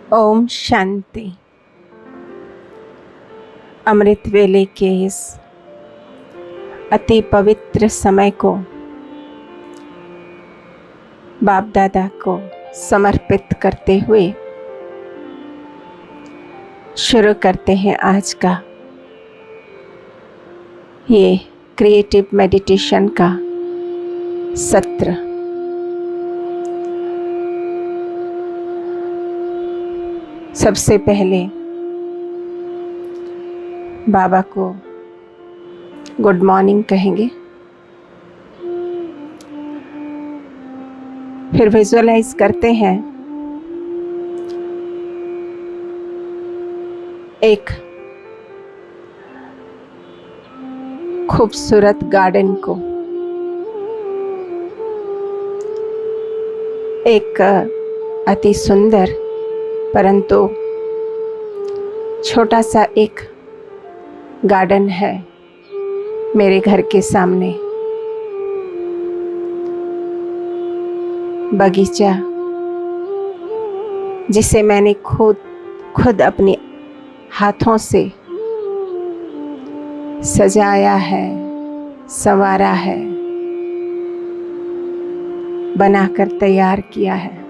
ओम शांति। अमृत वेले के इस अति पवित्र समय को बाप दादा को समर्पित करते हुए शुरू करते हैं आज का ये क्रिएटिव मेडिटेशन का सत्र। सबसे पहले बाबा को गुड मॉर्निंग कहेंगे, फिर विजुअलाइज करते हैं एक खूबसूरत गार्डन को, एक अति सुंदर परंतु छोटा सा एक गार्डन है मेरे घर के सामने। बगीचा जिसे मैंने खुद अपने हाथों से सजाया है, संवारा है, बनाकर तैयार किया है।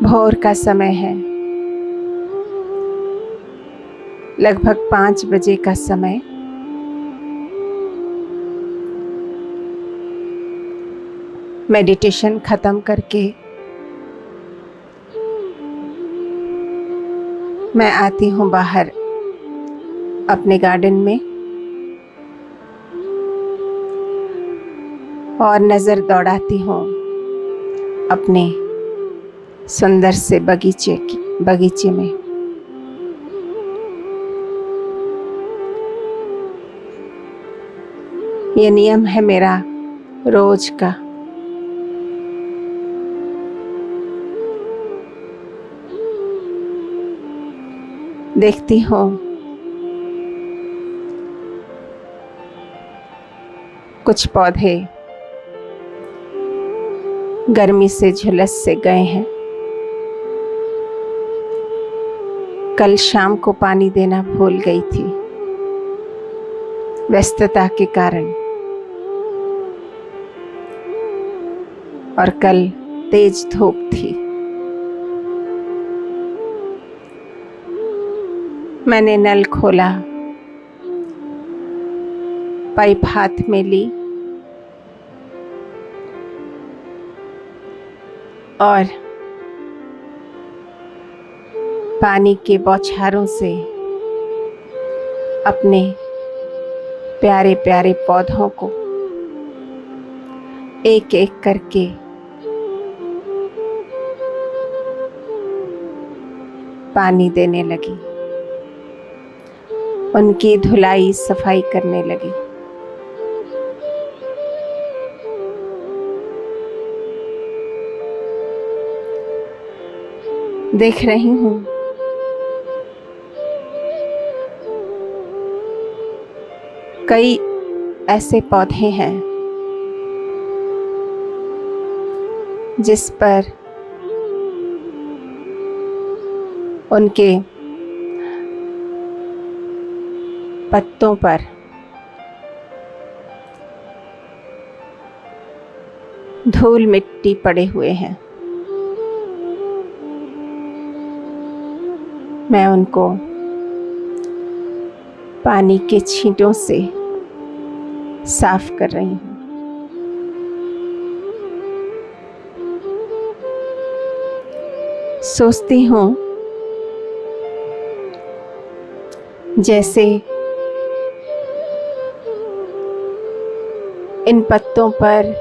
भोर का समय है, लगभग 5 बजे का समय। मेडिटेशन खत्म करके मैं आती हूँ बाहर अपने गार्डन में और नज़र दौड़ाती हूँ अपने सुंदर से बगीचे में। ये नियम है मेरा रोज का। देखती हूँ कुछ पौधे गर्मी से झुलस से गए हैं। कल शाम को पानी देना भूल गई थी व्यस्तता के कारण, और कल तेज धूप थी। मैंने नल खोला, पाइप हाथ में ली और पानी के बौछारों से अपने प्यारे प्यारे पौधों को एक एक करके पानी देने लगी, उनकी धुलाई सफाई करने लगी। देख रही हूँ कई ऐसे पौधे हैं जिस पर उनके पत्तों पर धूल मिट्टी पड़े हुए हैं। मैं उनको पानी के छींटों से साफ कर रही हूँ। सोचती हूँ जैसे इन पत्तों पर,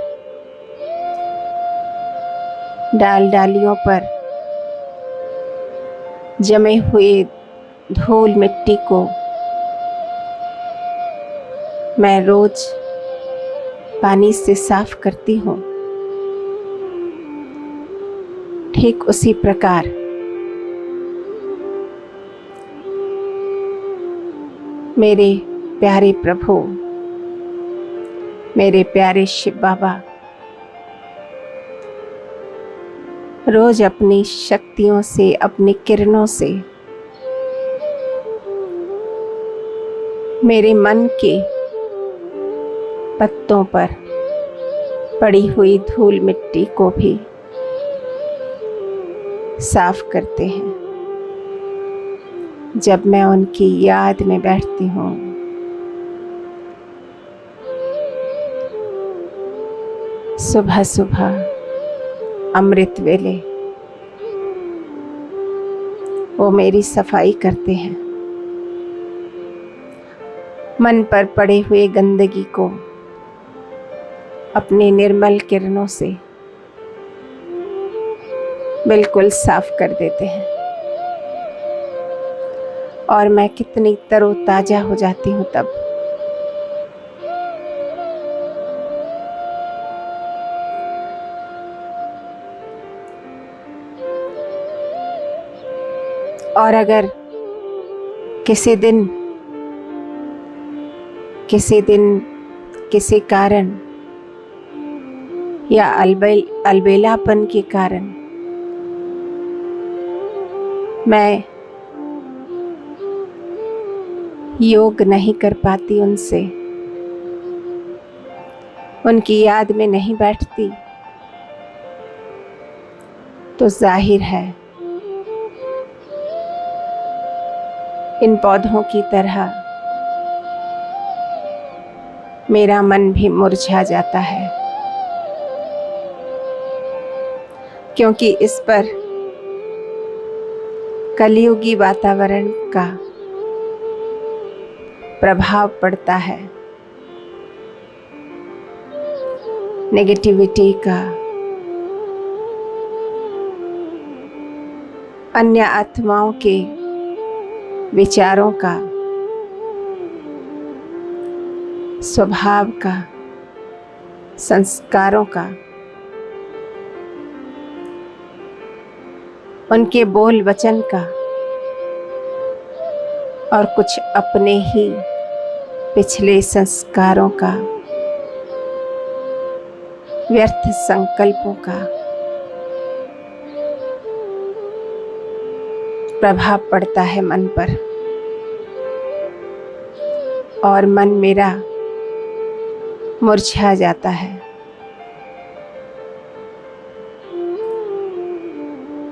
डालियों पर जमे हुए धूल मिट्टी को मैं रोज पानी से साफ करती हूँ, ठीक उसी प्रकार मेरे प्यारे प्रभु, मेरे प्यारे शिव बाबा रोज अपनी शक्तियों से, अपनी किरणों से मेरे मन के पत्तों पर पड़ी हुई धूल मिट्टी को भी साफ करते हैं। जब मैं उनकी याद में बैठती हूँ, सुबह सुबह अमृत वेले वो मेरी सफाई करते हैं। मन पर पड़े हुए गंदगी को अपनी निर्मल किरणों से बिल्कुल साफ कर देते हैं और मैं कितनी तरोताजा हो जाती हूँ तब। और अगर किसी दिन किसी कारण या अलबेलापन के कारण मैं योग नहीं कर पाती, उनकी याद में नहीं बैठती, तो जाहिर है इन पौधों की तरह मेरा मन भी मुरझा जाता है, क्योंकि इस पर कलियुगी वातावरण का प्रभाव पड़ता है, नेगेटिविटी का, अन्य आत्माओं के विचारों का, स्वभाव का, संस्कारों का, उनके बोल वचन का और कुछ अपने ही पिछले संस्कारों का, व्यर्थ संकल्पों का प्रभाव पड़ता है मन पर, और मन मेरा मुरझा जाता है।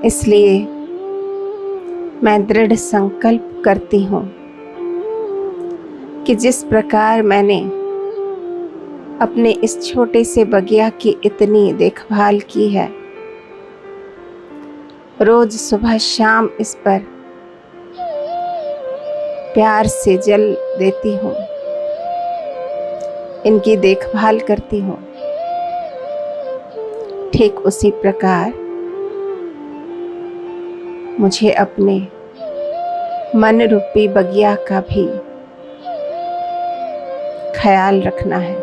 इसलिए मैं दृढ़ संकल्प करती हूँ कि जिस प्रकार मैंने अपने इस छोटे से बगिया की इतनी देखभाल की है, रोज सुबह शाम इस पर प्यार से जल देती हूँ, इनकी देखभाल करती हूँ, ठीक उसी प्रकार मुझे अपने मन रूपी बगिया का भी ख्याल रखना है।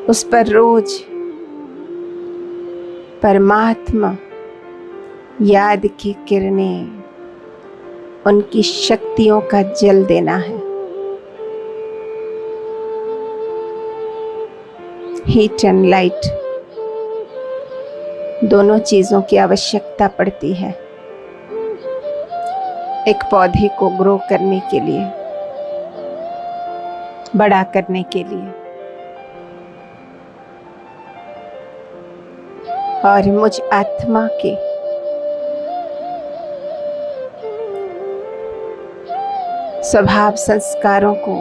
उस पर रोज परमात्मा याद की किरणें, उनकी शक्तियों का जल देना है। हीट एंड लाइट दोनों चीजों की आवश्यकता पड़ती है एक पौधे को ग्रो करने के लिए, बड़ा करने के लिए। और मुझ आत्मा के स्वभाव संस्कारों को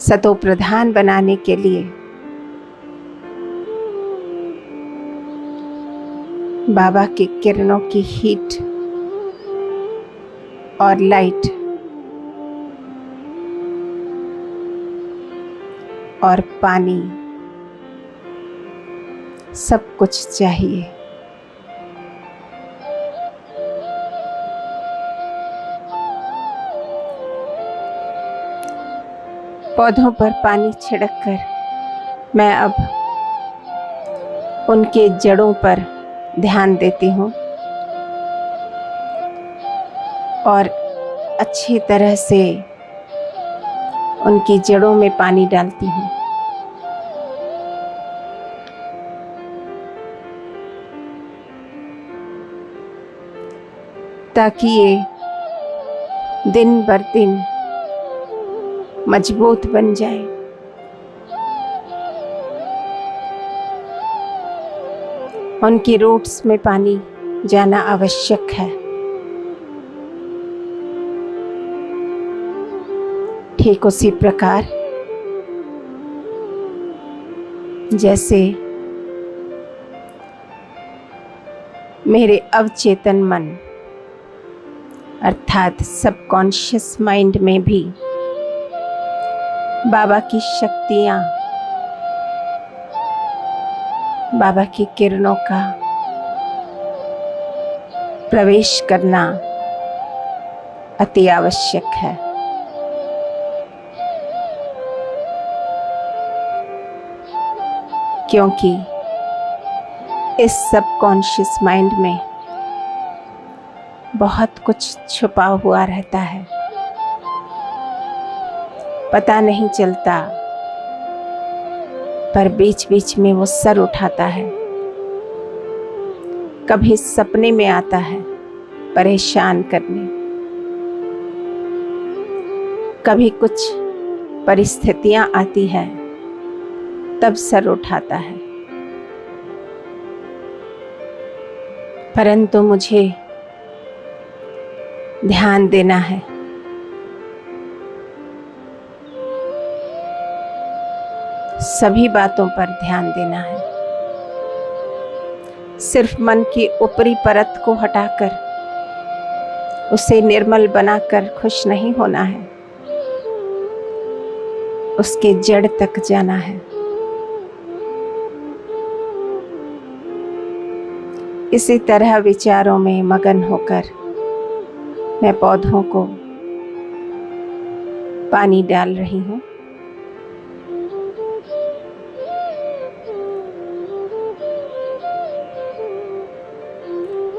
सतो प्रधान बनाने के लिए बाबा की किरणों की हीट और लाइट और पानी सब कुछ चाहिए। पौधों पर पानी छिड़ककर मैं अब उनके जड़ों पर ध्यान देती हूँ और अच्छी तरह से उनकी जड़ों में पानी डालती हूँ। ताकि ये दिन बर दिन मजबूत बन जाए। उनकी रूट्स में पानी जाना आवश्यक है। ठीक उसी प्रकार जैसे मेरे अवचेतन मन अर्थात सबकॉन्शियस माइंड में भी बाबा की शक्तियाँ, बाबा की किरणों का प्रवेश करना अति आवश्यक है। क्योंकि इस सबकॉन्शियस माइंड में बहुत कुछ छुपा हुआ रहता है, पता नहीं चलता, पर बीच बीच में वो सर उठाता है। कभी सपने में आता है परेशान करने, कभी कुछ परिस्थितियां आती हैं तब सर उठाता है। परंतु मुझे ध्यान देना है। सभी बातों पर ध्यान देना है। सिर्फ मन की ऊपरी परत को हटाकर उसे निर्मल बनाकर खुश नहीं होना है, उसके जड़ तक जाना है। इसी तरह विचारों में मगन होकर मैं पौधों को पानी डाल रही हूँ।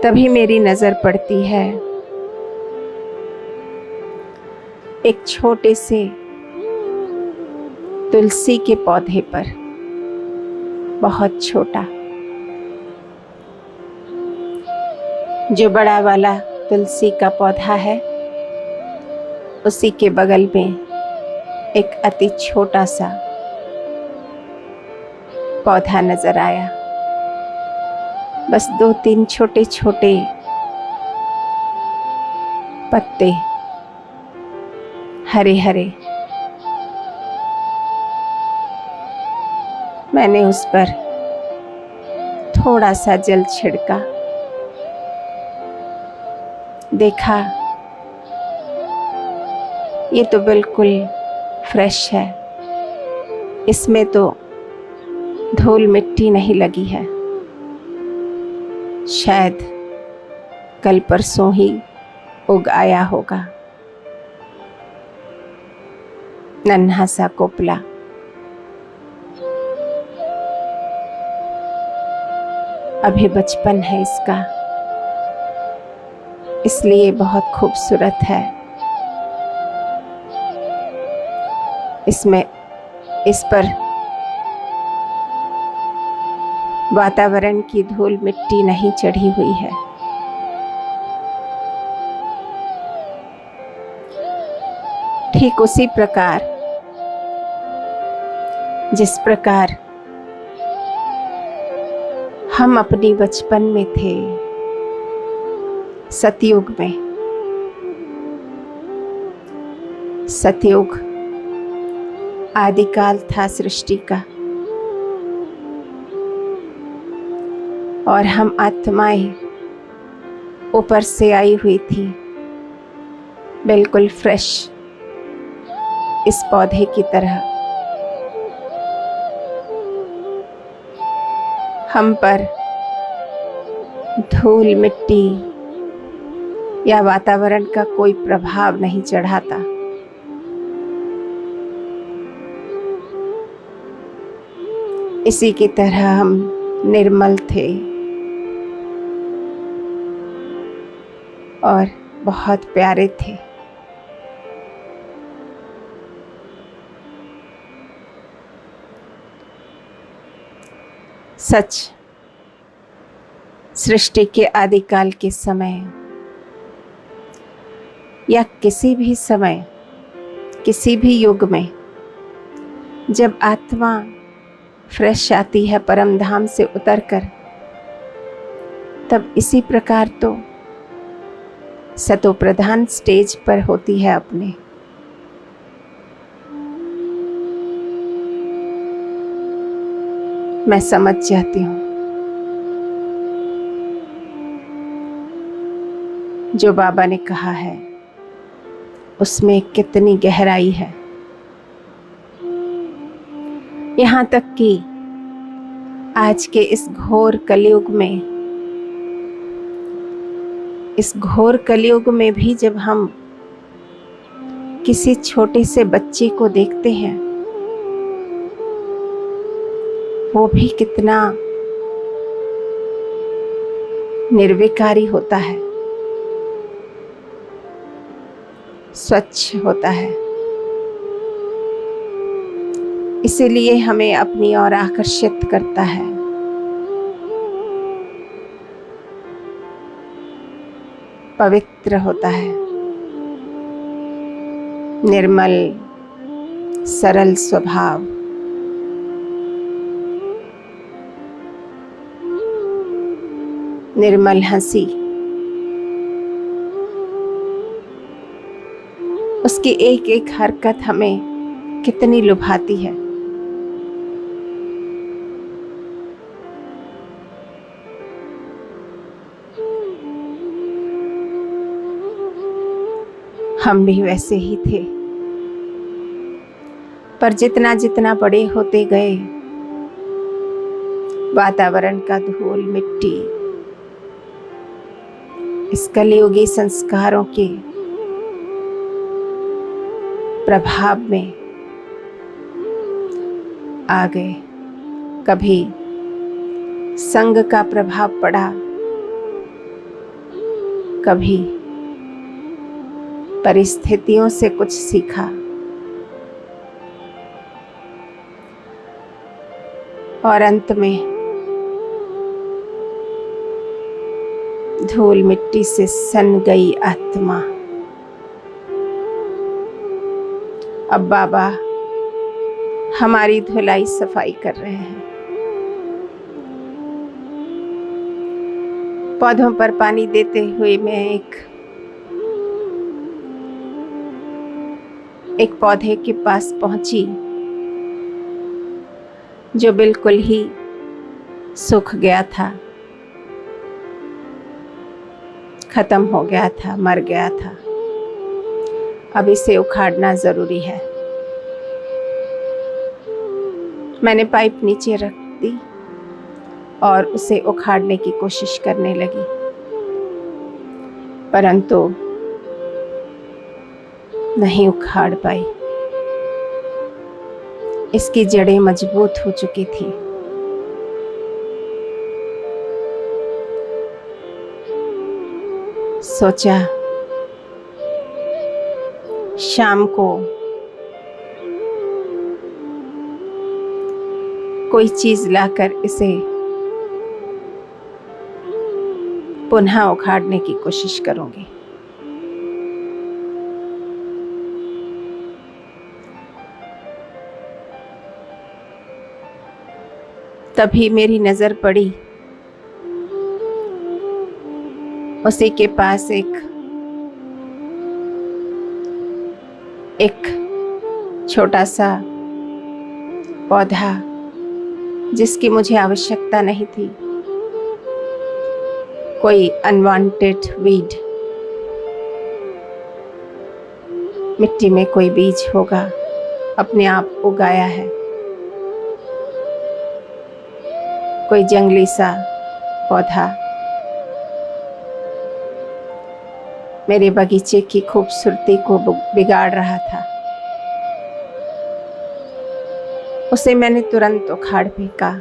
तभी मेरी नजर पड़ती है एक छोटे से तुलसी के पौधे पर, बहुत छोटा। जो बड़ा वाला तुलसी का पौधा है उसी के बगल में एक अति छोटा सा पौधा नजर आया। बस 2-3 छोटे छोटे पत्ते, हरे हरे। मैंने उस पर थोड़ा सा जल छिड़का, देखा ये तो बिल्कुल फ्रेश है, इसमें तो धूल मिट्टी नहीं लगी है। शायद कल परसों ही उग आया होगा। नन्हा सा कोपला। अभी बचपन है इसका, इसलिए बहुत खूबसूरत है। इस पर वातावरण की धूल मिट्टी नहीं चढ़ी हुई है। ठीक उसी प्रकार जिस प्रकार हम अपनी बचपन में थे, सतयुग में। सतयुग आदिकाल था सृष्टि का, और हम आत्माएं ऊपर से आई हुई थी, बिल्कुल फ्रेश, इस पौधे की तरह। हम पर धूल मिट्टी या वातावरण का कोई प्रभाव नहीं चढ़ा था। इसी की तरह हम निर्मल थे और बहुत प्यारे थे। सच, सृष्टि के आदिकाल के समय या किसी भी समय, किसी भी युग में जब आत्मा फ्रेश आती है परम धाम से उतरकर, तब इसी प्रकार तो सतो प्रधान स्टेज पर होती है अपने। मैं समझ जाती हूँ जो बाबा ने कहा है उसमें कितनी गहराई है। यहाँ तक कि आज के इस घोर कलयुग में भी जब हम किसी छोटे से बच्चे को देखते हैं, वो भी कितना निर्विकारी होता है, स्वच्छ होता है। इसीलिए हमें अपनी ओर आकर्षित करता है। पवित्र होता है, निर्मल सरल स्वभाव, निर्मल हंसी, उसकी एक एक हरकत हमें कितनी लुभाती है। हम भी वैसे ही थे, पर जितना जितना बड़े होते गए, वातावरण का धूल मिट्टी, इस कलियुगी संस्कारों के प्रभाव में आ गए। कभी संग का प्रभाव पड़ा, कभी परिस्थितियों से कुछ सीखा, और अंत में धूल मिट्टी से सन गई आत्मा। अब बाबा हमारी धुलाई सफाई कर रहे हैं। पौधों पर पानी देते हुए मैं एक पौधे के पास पहुंची जो बिल्कुल ही सूख गया था, खत्म हो गया था, मर गया था। अब इसे उखाड़ना जरूरी है। मैंने पाइप नीचे रख दी और उसे उखाड़ने की कोशिश करने लगी, परंतु नहीं उखाड़ पाई। इसकी जड़ें मजबूत हो चुकी थी। सोचा शाम को कोई चीज लाकर इसे पुनः उखाड़ने की कोशिश करूंगी। तभी मेरी नजर पड़ी उसी के पास एक छोटा सा पौधा जिसकी मुझे आवश्यकता नहीं थी। कोई अनवांटेड वीड, मिट्टी में कोई बीज होगा, अपने आप उगाया है। कोई जंगली सा पौधा मेरे बगीचे की खूबसूरती को बिगाड़ रहा था। उसे मैंने तुरंत उखाड़ फेंका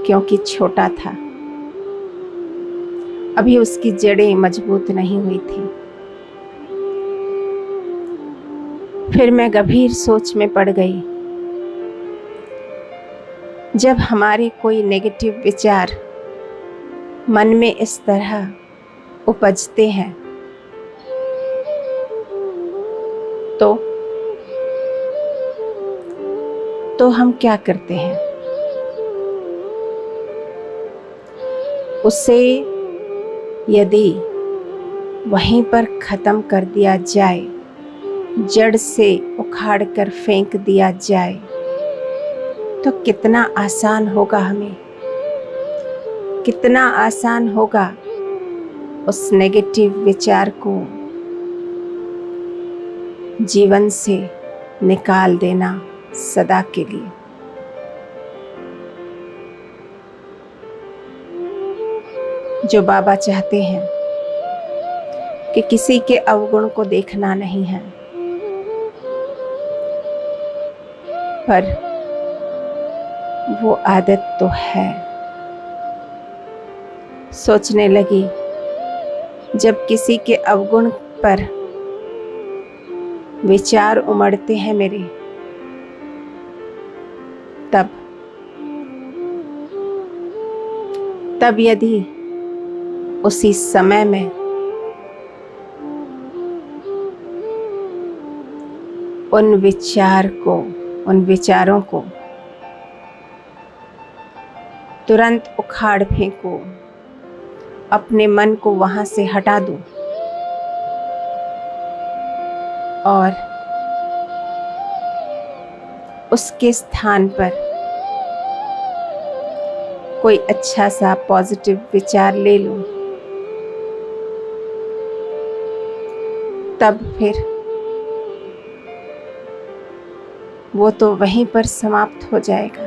क्योंकि छोटा था, अभी उसकी जड़ें मजबूत नहीं हुई थी। फिर मैं गंभीर सोच में पड़ गई। जब हमारे कोई नेगेटिव विचार मन में इस तरह उपजते हैं तो हम क्या करते हैं? उसे यदि वहीं पर खत्म कर दिया जाए, जड़ से उखाड़ कर फेंक दिया जाए, तो कितना आसान होगा हमें, कितना आसान होगा उस नेगेटिव विचार को जीवन से निकाल देना सदा के लिए। जो बाबा चाहते हैं कि किसी के अवगुण को देखना नहीं है, पर वो आदत तो है। सोचने लगी, जब किसी के अवगुण पर विचार उमड़ते हैं मेरे, तब यदि उसी समय में उन विचारों को तुरंत उखाड़ फेंको, अपने मन को वहां से हटा दो और उसके स्थान पर कोई अच्छा सा पॉजिटिव विचार ले लो, तब फिर वो तो वहीं पर समाप्त हो जाएगा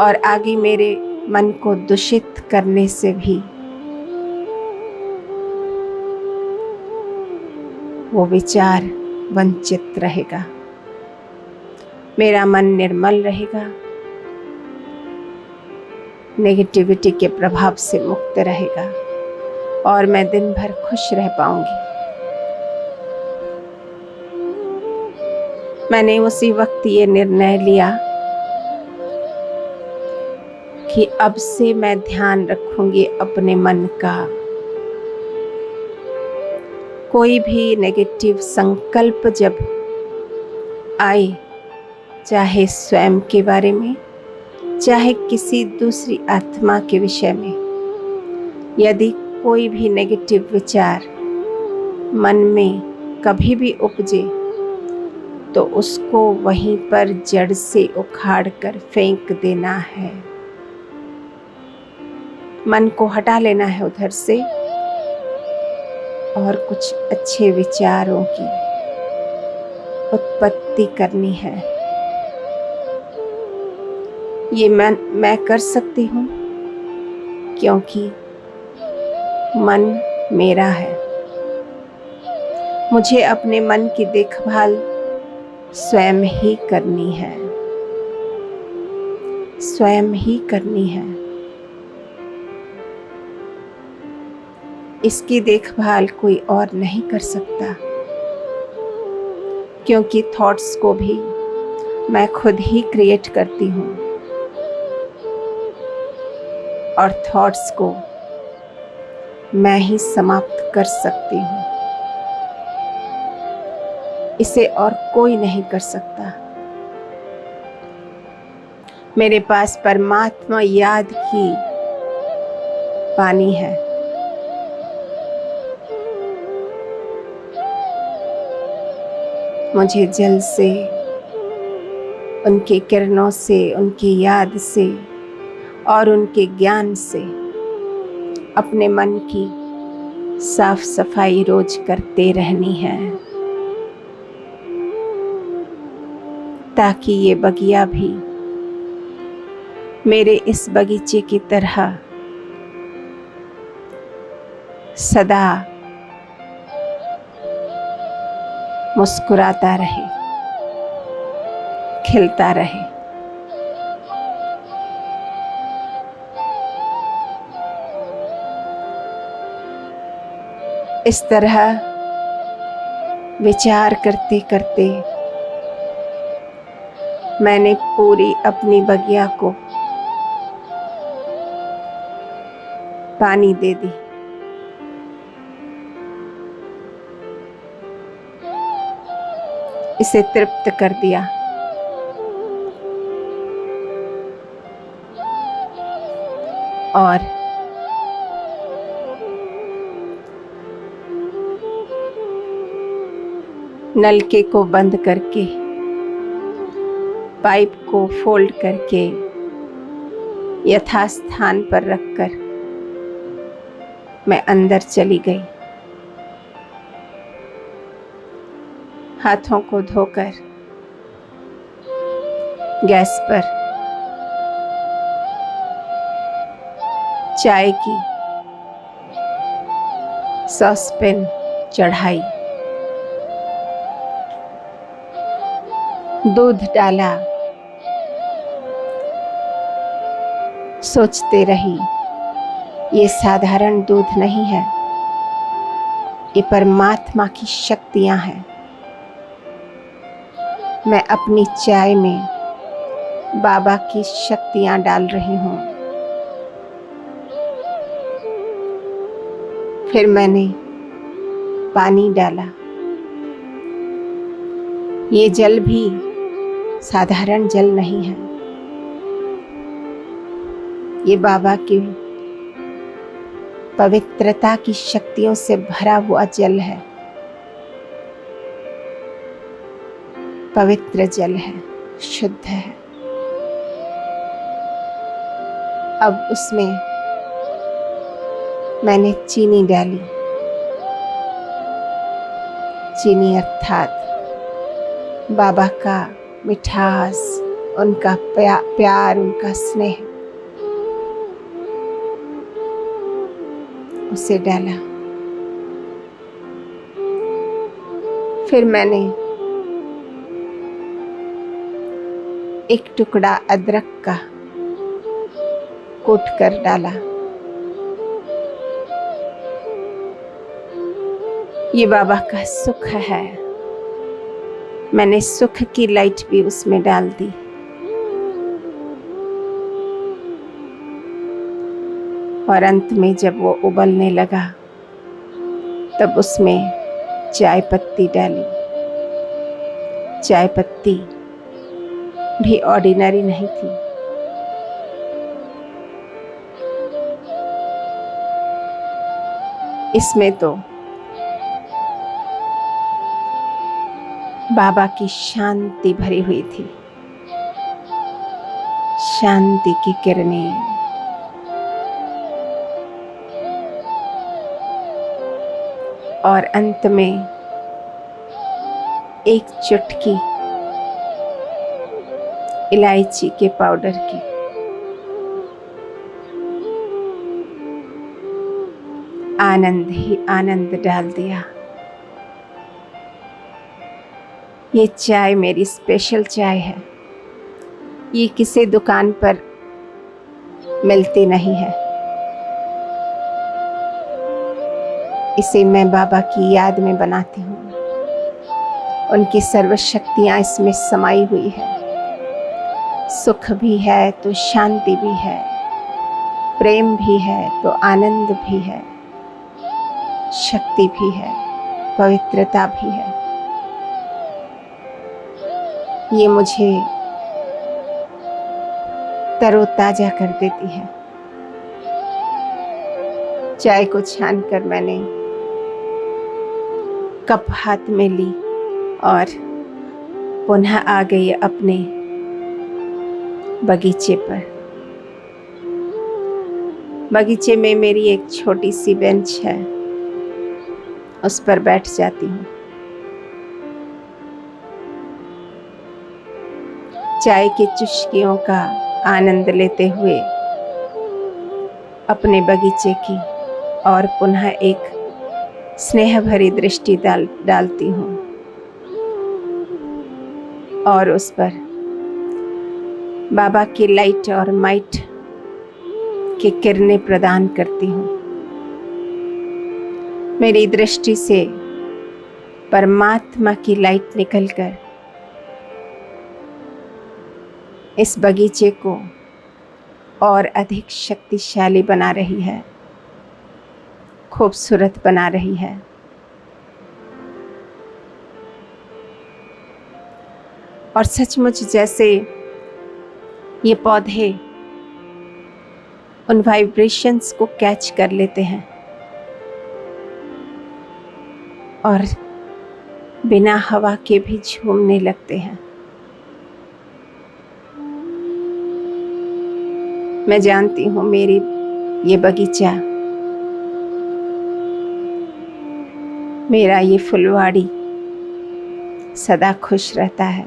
और आगे मेरे मन को दूषित करने से भी वो विचार वंचित रहेगा। मेरा मन निर्मल रहेगा, नेगेटिविटी के प्रभाव से मुक्त रहेगा और मैं दिन भर खुश रह पाऊंगी। मैंने उसी वक्त ये निर्णय लिया कि अब से मैं ध्यान रखूंगी अपने मन का। कोई भी नेगेटिव संकल्प जब आए, चाहे स्वयं के बारे में, चाहे किसी दूसरी आत्मा के विषय में, यदि कोई भी नेगेटिव विचार मन में कभी भी उपजे, तो उसको वहीं पर जड़ से उखाड़ कर फेंक देना है। मन को हटा लेना है उधर से और कुछ अच्छे विचारों की उत्पत्ति करनी है। ये मैं कर सकती हूँ क्योंकि मन मेरा है। मुझे अपने मन की देखभाल स्वयं ही करनी है, स्वयं ही करनी है। इसकी देखभाल कोई और नहीं कर सकता, क्योंकि थॉट्स को भी मैं खुद ही क्रिएट करती हूँ और थॉट्स को मैं ही समाप्त कर सकती हूँ। इसे और कोई नहीं कर सकता। मेरे पास परमात्मा याद की पानी है। मुझे जल से, उनके किरणों से, उनकी याद से और उनके ज्ञान से अपने मन की साफ सफाई रोज करते रहनी है, ताकि ये बगिया भी मेरे इस बगीचे की तरह सदा मुस्कुराता रहे, खिलता रहे। इस तरह विचार करते करते मैंने पूरी अपनी बगिया को पानी दे दी। इसे तृप्त कर दिया। और नलके को बंद करके, पाइप को फोल्ड करके यथास्थान पर रखकर मैं अंदर चली गई। हाथों को धोकर गैस पर चाय की सॉसपेन चढ़ाई, दूध डाला, सोचते रही ये साधारण दूध नहीं है, ये परमात्मा की शक्तियां हैं। मैं अपनी चाय में बाबा की शक्तियां डाल रही हूँ। फिर मैंने पानी डाला। ये जल भी साधारण जल नहीं है, ये बाबा की पवित्रता की शक्तियों से भरा हुआ जल है। पवित्र जल है, शुद्ध है। अब उसमें मैंने चीनी डाली। चीनी अर्थात बाबा का मिठास, उनका प्यार, उनका स्नेह, उसे डाला। फिर मैंने एक टुकड़ा अदरक का कूट कर डाला। ये बाबा का सुख है। मैंने सुख की लाइट भी उसमें डाल दी। और अंत में जब वो उबलने लगा तब उसमें चाय पत्ती डाली। चाय पत्ती भी ऑर्डिनरी नहीं थी। इसमें तो बाबा की शांति भरी हुई थी। शांति की किरणें। और अंत में एक चुटकी इलायची के पाउडर की। आनंद ही आनंद डाल दिया। ये चाय मेरी स्पेशल चाय है। ये किसी दुकान पर मिलती नहीं है। इसे मैं बाबा की याद में बनाती हूँ। उनकी सर्वशक्तियाँ इसमें समाई हुई है। सुख भी है तो शांति भी है, प्रेम भी है तो आनंद भी है, शक्ति भी है, पवित्रता भी है। ये मुझे तरोताजा कर देती है। चाय को छानकर मैंने कप हाथ में ली और पुनः आ गई अपने बगीचे पर। बगीचे में मेरी एक छोटी सी बेंच है, उस पर बैठ जाती हूँ। चाय की चुस्कियों का आनंद लेते हुए अपने बगीचे की और पुनः एक स्नेह भरी दृष्टि डालती हूँ और उस पर बाबा की लाइट और माइट की किरणें प्रदान करती हूँ। मेरी दृष्टि से परमात्मा की लाइट निकलकर इस बगीचे को और अधिक शक्तिशाली बना रही है, खूबसूरत बना रही है। और सचमुच जैसे ये पौधे उन वाइब्रेशंस को कैच कर लेते हैं और बिना हवा के भी झूमने लगते हैं। मैं जानती हूँ मेरी ये बगीचा, मेरा ये फुलवाड़ी सदा खुश रहता है,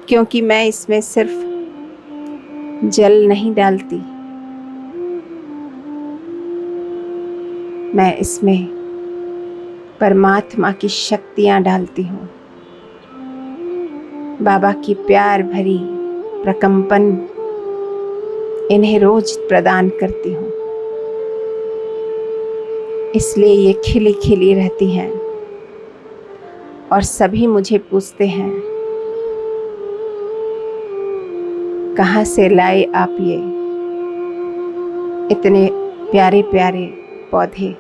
क्योंकि मैं इसमें सिर्फ जल नहीं डालती, मैं इसमें परमात्मा की शक्तियाँ डालती हूँ, बाबा की प्यार भरी प्रकंपन इन्हें रोज प्रदान करती हूँ। इसलिए ये खिली खिली रहती हैं और सभी मुझे पूछते हैं, कहाँ से लाए आप ये इतने प्यारे प्यारे पौधे।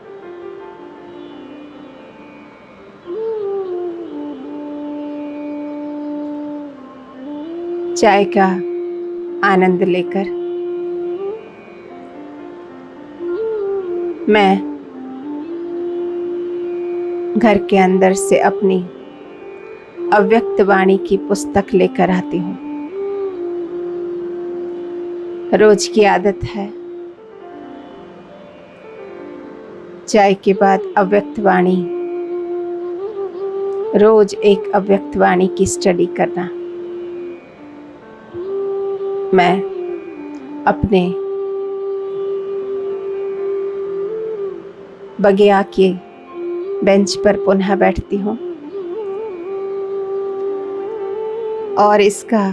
चाय का आनंद लेकर मैं घर के अंदर से अपनी अव्यक्त वाणी की पुस्तक लेकर आती हूँ। रोज की आदत है चाय के बाद अव्यक्त वाणी, रोज एक अव्यक्त वाणी की स्टडी करना। मैं अपने बगिया के बेंच पर पुनः बैठती हूँ और इसका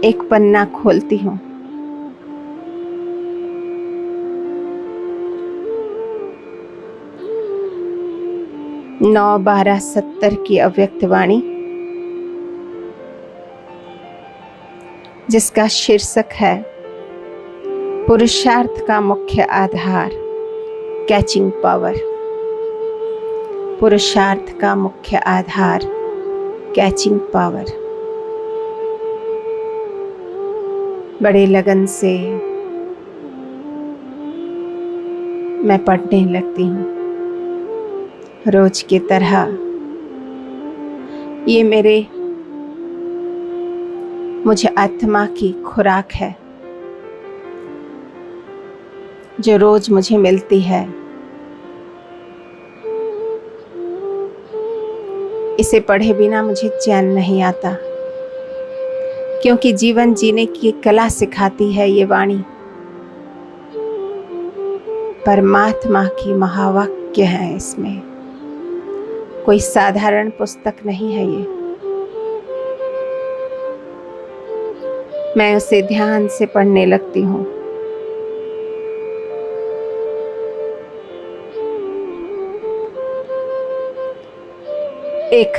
एक पन्ना खोलती हूँ। नौ 12-70 की अव्यक्त वाणी, जिसका शीर्षक है पुरुषार्थ का मुख्य आधार, कैचिंग पावर। पुरुषार्थ का मुख्य आधार, कैचिंग पावर। बड़े लगन से मैं पढ़ने लगती हूँ रोज की तरह। ये मुझे आत्मा की खुराक है जो रोज मुझे मिलती है। इसे पढ़े बिना मुझे चैन नहीं आता, क्योंकि जीवन जीने की कला सिखाती है ये वाणी। परमात्मा की महावाक्य है इसमें, कोई साधारण पुस्तक नहीं है ये। मैं उसे ध्यान से पढ़ने लगती हूँ। एक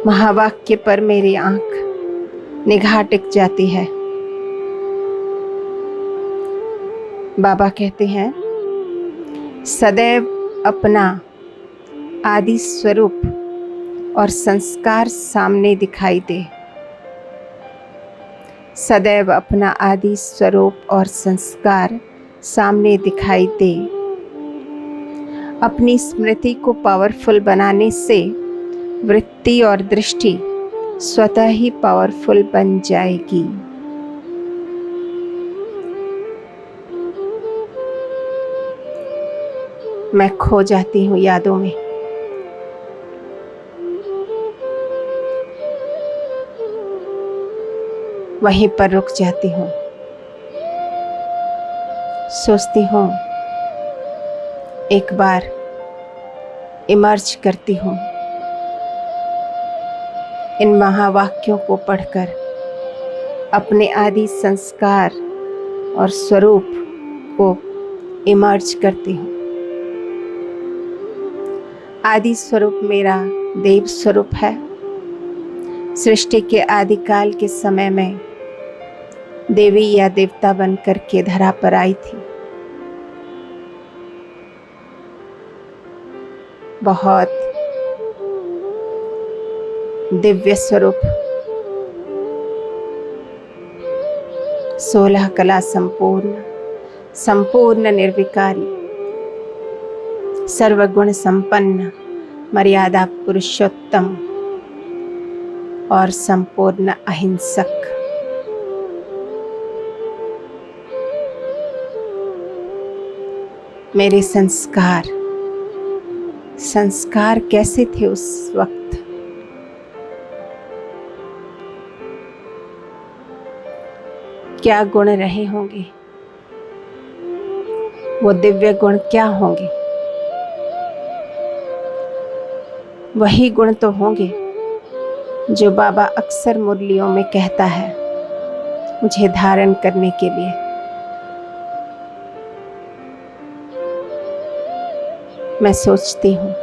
महावाक्य पर मेरी आंख निगाह टिक जाती है। बाबा कहते हैं, सदैव अपना आदि स्वरूप और संस्कार सामने दिखाई दे। सदैव अपना आदि स्वरूप और संस्कार सामने दिखाई दे। अपनी स्मृति को पावरफुल बनाने से वृत्ति और दृष्टि स्वतः ही पावरफुल बन जाएगी। मैं खो जाती हूँ यादों में। वहीं पर रुक जाती हूँ, सोचती हूँ, एक बार इमर्ज करती हूँ इन महावाक्यों को पढ़कर। अपने आदि संस्कार और स्वरूप को इमर्ज करती हूँ। आदि स्वरूप मेरा देव स्वरूप है। सृष्टि के आदिकाल के समय में देवी या देवता बनकर के धरा पर आई थी। बहुत दिव्य स्वरूप 16 कला संपूर्ण निर्विकारी, सर्वगुण संपन्न, मर्यादा पुरुषोत्तम और संपूर्ण अहिंसक। मेरे संस्कार कैसे थे उस वक्त? क्या गुण रहे होंगे? वो दिव्य गुण क्या होंगे? वही गुण तो होंगे जो बाबा अक्सर मुरलियों में कहता है मुझे धारण करने के लिए। मैं सोचती हूँ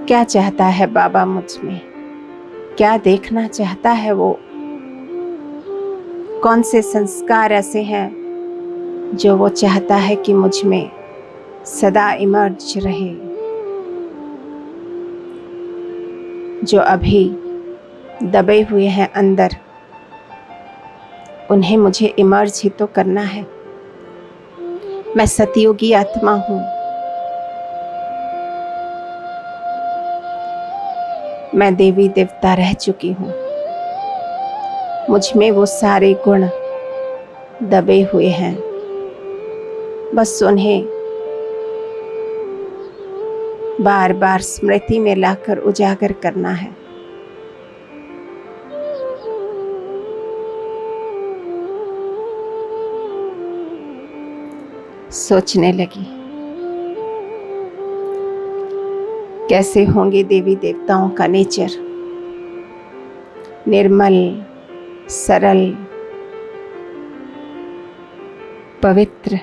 क्या चाहता है बाबा मुझ में, क्या देखना चाहता है वो? कौन से संस्कार ऐसे हैं जो वो चाहता है कि मुझ में सदा इमर्ज रहे, जो अभी दबे हुए हैं अंदर, उन्हें मुझे इमर्ज ही तो करना है। मैं सतयुगी आत्मा हूँ, मैं देवी देवता रह चुकी हूँ, मुझ में वो सारे गुण दबे हुए हैं, बस उन्हें बार बार स्मृति में लाकर उजागर करना है। सोचने लगी कैसे होंगे देवी देवताओं का नेचर, निर्मल, सरल, पवित्र,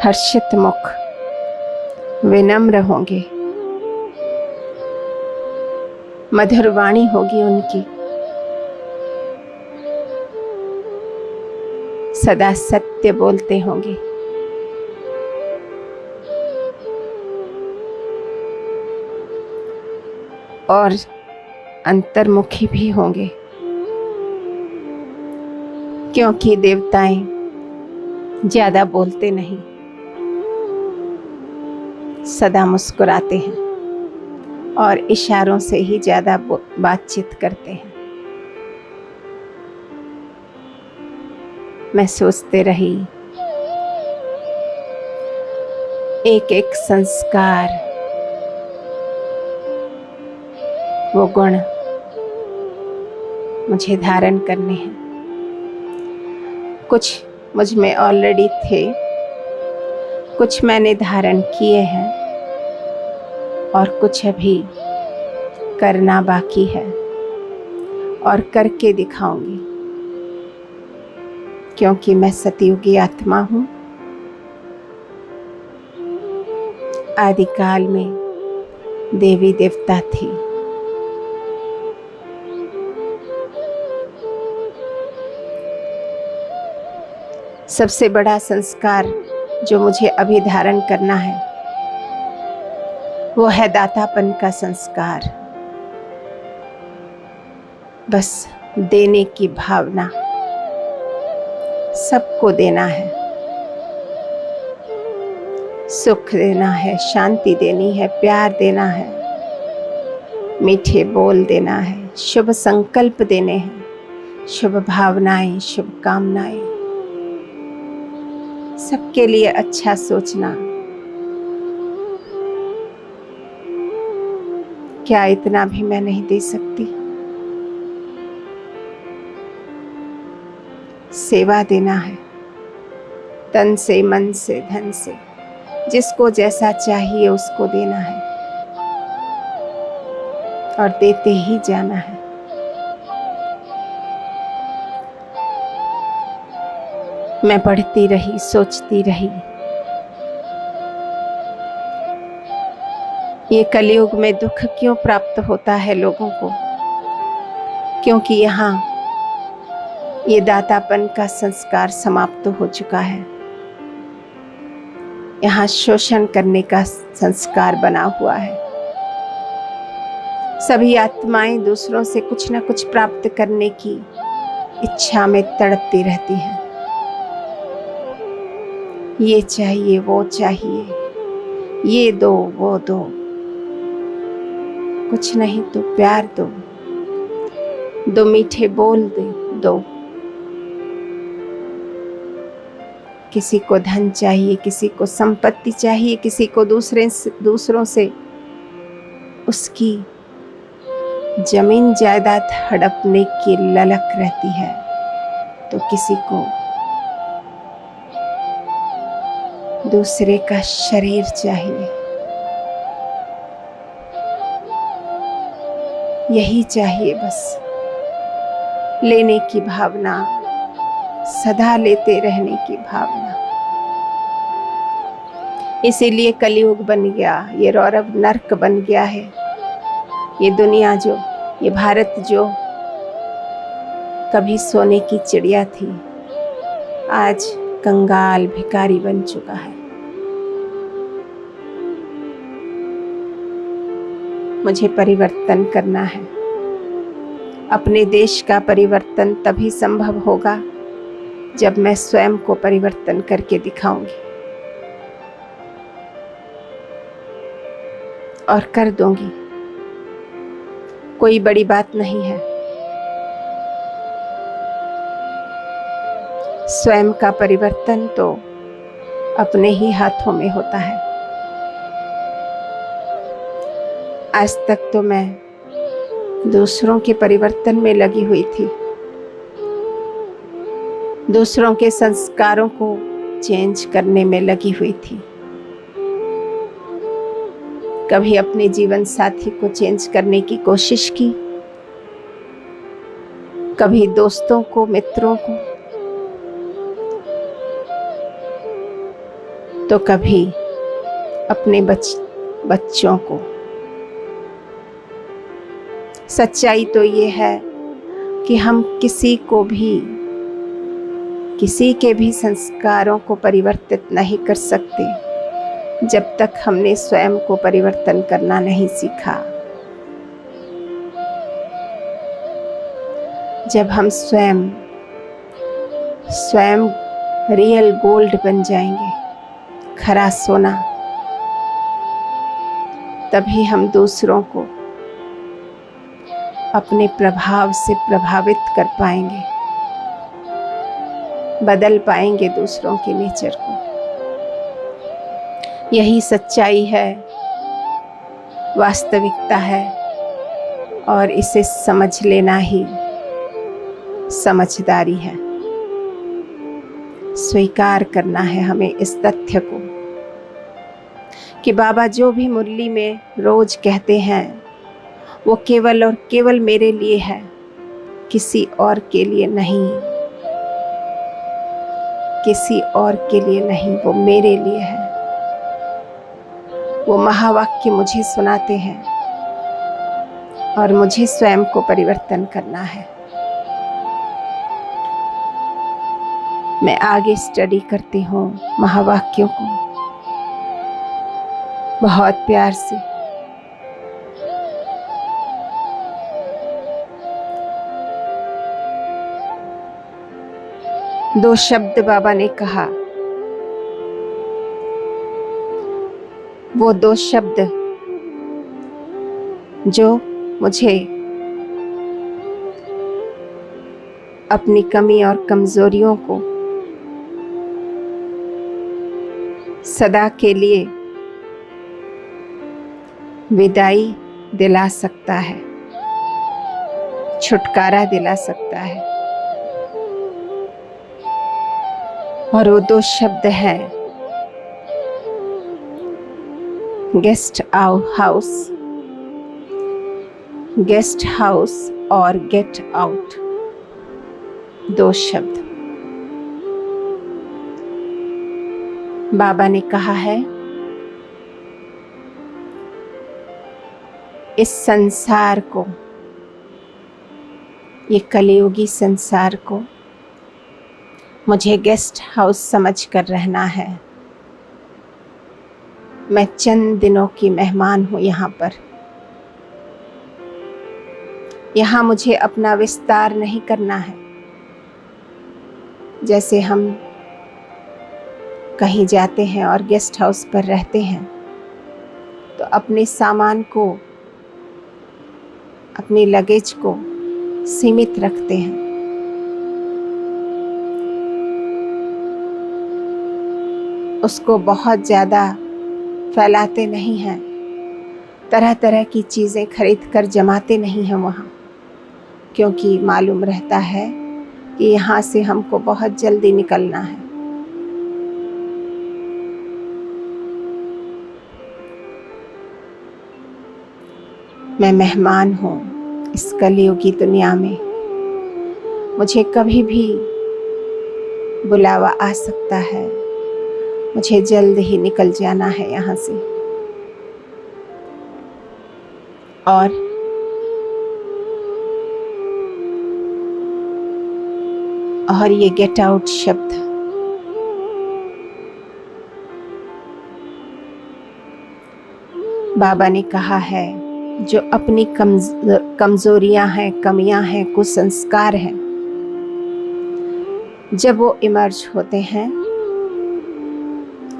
हर्षित मुख, विनम्र होंगे, मधुर वाणी होगी उनकी, सदा सत्य बोलते होंगे, और अंतर्मुखी भी होंगे, क्योंकि देवताएं ज्यादा बोलते नहीं, सदा मुस्कुराते हैं और इशारों से ही ज्यादा बातचीत करते हैं। मैं सोचते रही एक एक संस्कार, वो गुण मुझे धारण करने हैं। कुछ मुझ में ऑलरेडी थे, कुछ मैंने धारण किए हैं और कुछ अभी करना बाकी है और करके दिखाऊंगी, क्योंकि मैं सतयुगी आत्मा हूँ। आदिकाल में देवी देवता थी, सबसे बड़ा संस्कार जो मुझे अभी धारण करना है वो है दातापन का संस्कार। बस देने की भावना, सबको देना है, सुख देना है, शांति देनी है, प्यार देना है, मीठे बोल देना है, शुभ संकल्प देने हैं, शुभ भावनाएं, शुभकामनाएं, सबके लिए अच्छा सोचना। क्या इतना भी मैं नहीं दे सकती? सेवा देना है, तन से, मन से, धन से, जिसको जैसा चाहिए उसको देना है और देते ही जाना है। मैं पढ़ती रही, सोचती रही, ये कलयुग में दुख क्यों प्राप्त होता है लोगों को? क्योंकि यहाँ ये दातापन का संस्कार समाप्त हो चुका है। यहाँ शोषण करने का संस्कार बना हुआ है। सभी आत्माएं दूसरों से कुछ न कुछ प्राप्त करने की इच्छा में तड़पती रहती हैं। ये चाहिए, वो चाहिए, ये दो, वो दो। कुछ नहीं तो प्यार दो, दो मीठे बोल दो। किसी को धन चाहिए, किसी को संपत्ति चाहिए, किसी को दूसरों से उसकी जमीन जायदाद हड़पने की ललक रहती है, तो किसी को दूसरे का शरीर चाहिए। यही चाहिए बस, लेने की भावना, सदा लेते रहने की भावना। इसीलिए कलयुग बन गया, ये रौरव नर्क बन गया है। ये दुनिया जो, ये भारत जो कभी सोने की चिड़िया थी, आज कंगाल भिखारी बन चुका है। मुझे परिवर्तन करना है। अपने देश का परिवर्तन तभी संभव होगा जब मैं स्वयं को परिवर्तन करके दिखाऊंगी, और कर दूंगी। कोई बड़ी बात नहीं है। स्वयं का परिवर्तन तो अपने ही हाथों में होता है। आज तक तो मैं दूसरों के परिवर्तन में लगी हुई थी, दूसरों के संस्कारों को चेंज करने में लगी हुई थी। कभी अपने जीवन साथी को चेंज करने की कोशिश की, कभी दोस्तों को, मित्रों को, तो कभी अपने बच्चों को। सच्चाई तो ये है कि हम किसी के भी संस्कारों को परिवर्तित नहीं कर सकते जब तक हमने स्वयं को परिवर्तन करना नहीं सीखा। जब हम स्वयं रियल गोल्ड बन जाएंगे, खरा सोना, तभी हम दूसरों को अपने प्रभाव से प्रभावित कर पाएंगे, बदल पाएंगे दूसरों के नेचर को। यही सच्चाई है, वास्तविकता है, और इसे समझ लेना ही समझदारी है। स्वीकार करना है हमें इस तथ्य को कि बाबा जो भी मुरली में रोज कहते हैं वो केवल और केवल मेरे लिए है, किसी और के लिए नहीं, किसी और के लिए नहीं, वो मेरे लिए है। वो महावाक्य मुझे सुनाते हैं और मुझे स्वयं को परिवर्तन करना है। मैं आगे स्टडी करती हूँ महावाक्यों को बहुत प्यार से। दो शब्द बाबा ने कहा, वो दो शब्द जो मुझे अपनी कमी और कमजोरियों को सदा के लिए विदाई दिला सकता है, छुटकारा दिला सकता है। और वो दो शब्द हैं गेस्ट हाउस और गेट आउट। दो शब्द बाबा ने कहा है, इस संसार को, ये कलियुगी संसार को मुझे गेस्ट हाउस समझ कर रहना है। मैं चंद दिनों की मेहमान हूँ यहाँ पर। यहाँ मुझे अपना विस्तार नहीं करना है। जैसे हम कहीं जाते हैं और गेस्ट हाउस पर रहते हैं तो अपने सामान को, अपनी लगेज को सीमित रखते हैं। उसको बहुत ज़्यादा फैलाते नहीं हैं। तरह तरह की चीज़ें खरीद कर जमाते नहीं हैं वहाँ, क्योंकि मालूम रहता है कि यहाँ से हमको बहुत जल्दी निकलना है। मैं मेहमान हूँ इस कलयुगी दुनिया में। मुझे कभी भी बुलावा आ सकता है। मुझे जल्द ही निकल जाना है यहाँ से। और ये गेट आउट शब्द बाबा ने कहा है, जो अपनी कमजोरियां हैं, कमियां हैं, कुसंस्कार हैं, जब वो इमर्ज होते हैं,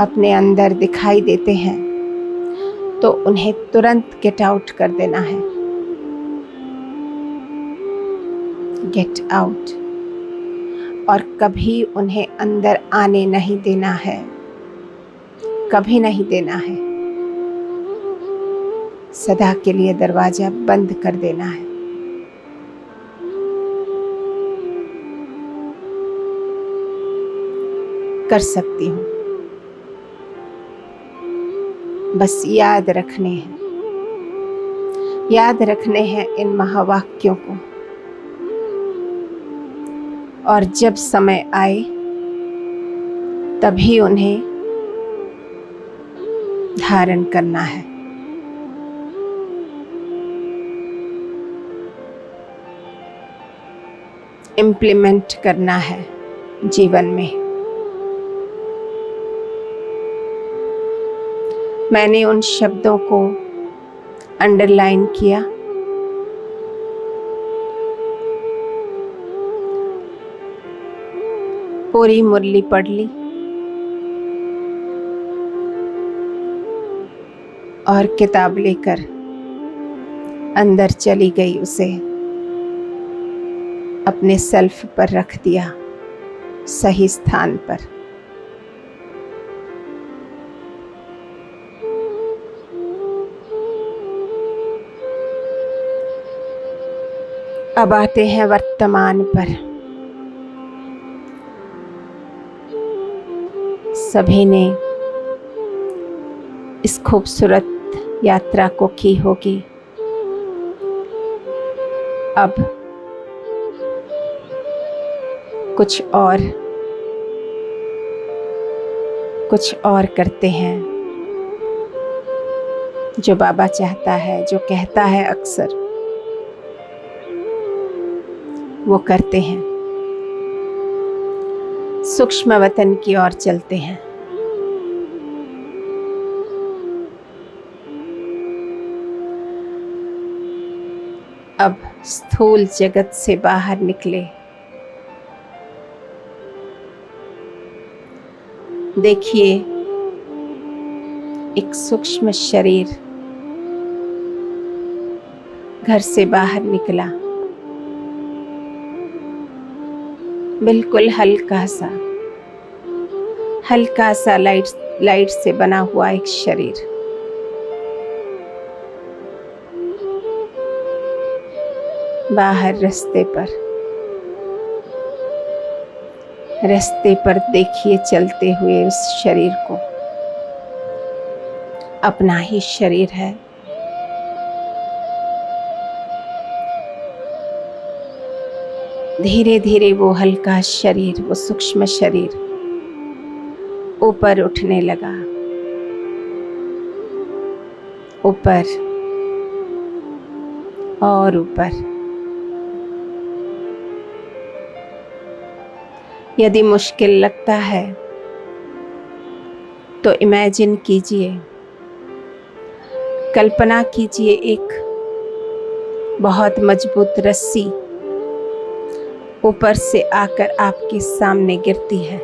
अपने अंदर दिखाई देते हैं, तो उन्हें तुरंत गेट आउट कर देना है। Get out. और कभी उन्हें अंदर आने नहीं देना है, कभी नहीं देना है। सदा के लिए दरवाजा बंद कर देना है। कर सकती हूँ, बस याद रखने हैं इन महावाक्यों को। और जब समय आए तभी उन्हें धारण करना है। इम्प्लीमेंट करना है जीवन में। मैंने उन शब्दों को अंडरलाइन किया। पूरी मुरली पढ़ ली और किताब लेकर अंदर चली गई। उसे अपने सेल्फ पर रख दिया, सही स्थान पर। अब आते हैं वर्तमान पर। सभी ने इस खूबसूरत यात्रा को की होगी। अब कुछ और करते हैं जो बाबा चाहता है, जो कहता है अक्सर, वो करते हैं। सूक्ष्म वतन की ओर चलते हैं। अब स्थूल जगत से बाहर निकले। देखिए, एक सूक्ष्म शरीर घर से बाहर निकला, बिल्कुल हल्का सा लाइट से बना हुआ एक शरीर। बाहर रास्ते पर देखिए चलते हुए उस शरीर को। अपना ही शरीर है। धीरे धीरे वो हल्का शरीर, वो सूक्ष्म शरीर ऊपर उठने लगा। ऊपर और ऊपर। यदि मुश्किल लगता है तो इमेजिन कीजिए कल्पना कीजिए एक बहुत मजबूत रस्सी ऊपर से आकर आपके सामने गिरती है।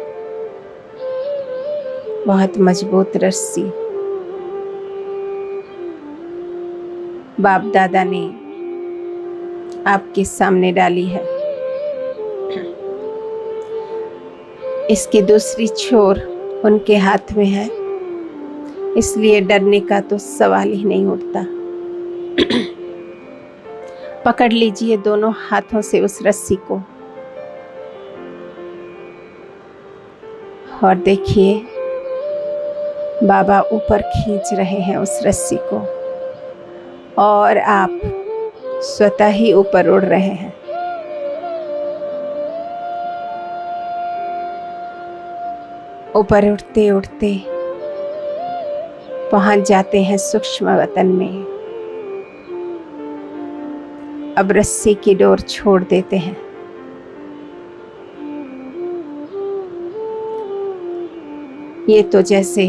बहुत मजबूत रस्सी बाप दादा ने आपके सामने डाली है। इसकी दूसरी छोर उनके हाथ में है, इसलिए डरने का तो सवाल ही नहीं उठता। पकड़ लीजिए दोनों हाथों से उस रस्सी को और देखिए बाबा ऊपर खींच रहे हैं उस रस्सी को और आप स्वतः ही ऊपर उड़ रहे हैं। ऊपर उड़ते उड़ते पहुंच जाते हैं सूक्ष्म वतन में। अब रस्सी की डोर छोड़ देते हैं। ये तो जैसे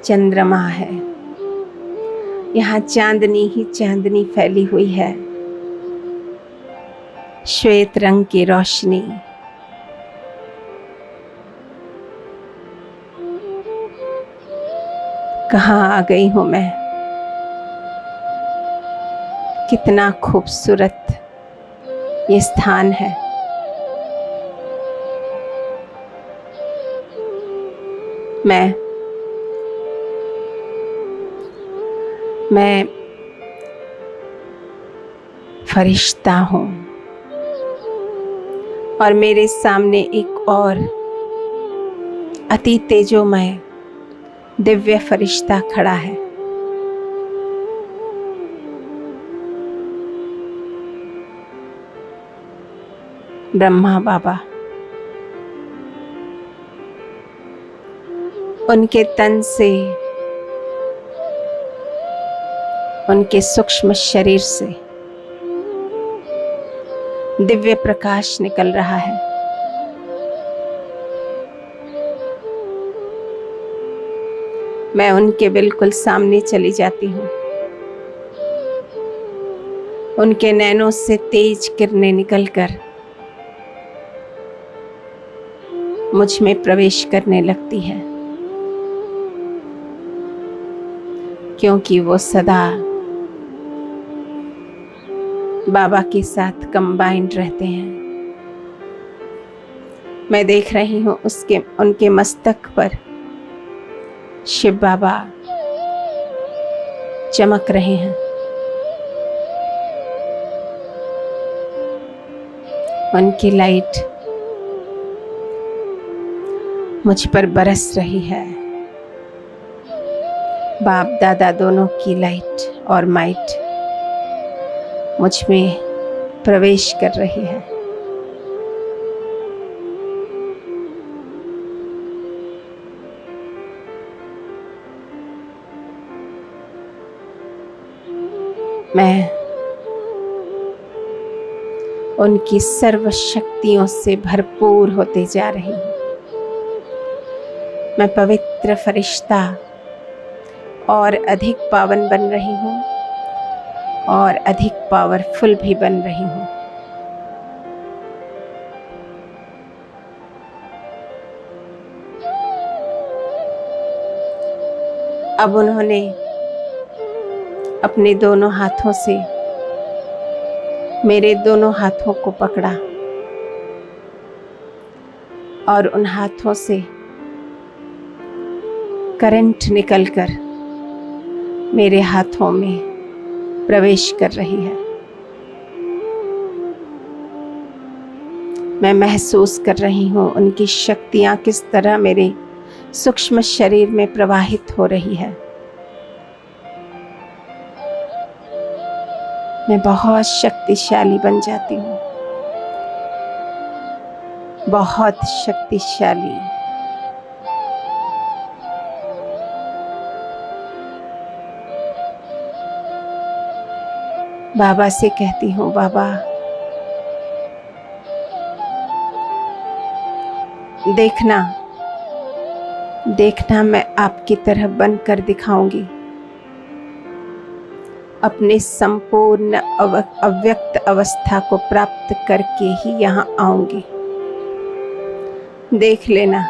चंद्रमा है, यहाँ चांदनी ही चांदनी फैली हुई है, श्वेत रंग की रोशनी। कहाँ आ गई हूँ मैं, कितना खूबसूरत ये स्थान है। मैं फरिश्ता हूँ और मेरे सामने एक और अति तेजोमय दिव्य फरिश्ता खड़ा है। ब्रह्मा बाबा। उनके तन से, उनके सूक्ष्म शरीर से दिव्य प्रकाश निकल रहा है। मैं उनके बिल्कुल सामने चली जाती हूँ। उनके नैनों से तेज किरणें निकलकर मुझ में प्रवेश करने लगती है, क्योंकि वो सदा बाबा के साथ कंबाइंड रहते हैं। मैं देख रही हूँ उनके मस्तक पर शिव बाबा चमक रहे हैं। उनकी लाइट मुझ पर बरस रही है। बाप दादा दोनों की लाइट और माइट मुझ में प्रवेश कर रही है। मैं उनकी सर्व शक्तियों से भरपूर होते जा रही हूँ। मैं पवित्र फरिश्ता और अधिक पावन बन रही हूँ और अधिक पावरफुल भी बन रही हूँ। अब उन्होंने अपने दोनों हाथों से मेरे दोनों हाथों को पकड़ा और उन हाथों से करंट निकलकर मेरे हाथों में प्रवेश कर रही है। मैं महसूस कर रही हूँ उनकी शक्तियाँ किस तरह मेरे सूक्ष्म शरीर में प्रवाहित हो रही है। मैं बहुत शक्तिशाली बन जाती हूँ, बहुत शक्तिशाली। बाबा से कहती हूँ, बाबा देखना देखना मैं आपकी तरह बनकर दिखाऊंगी। अपने संपूर्ण अव्यक्त अवस्था को प्राप्त करके ही यहाँ आऊंगी। देख लेना,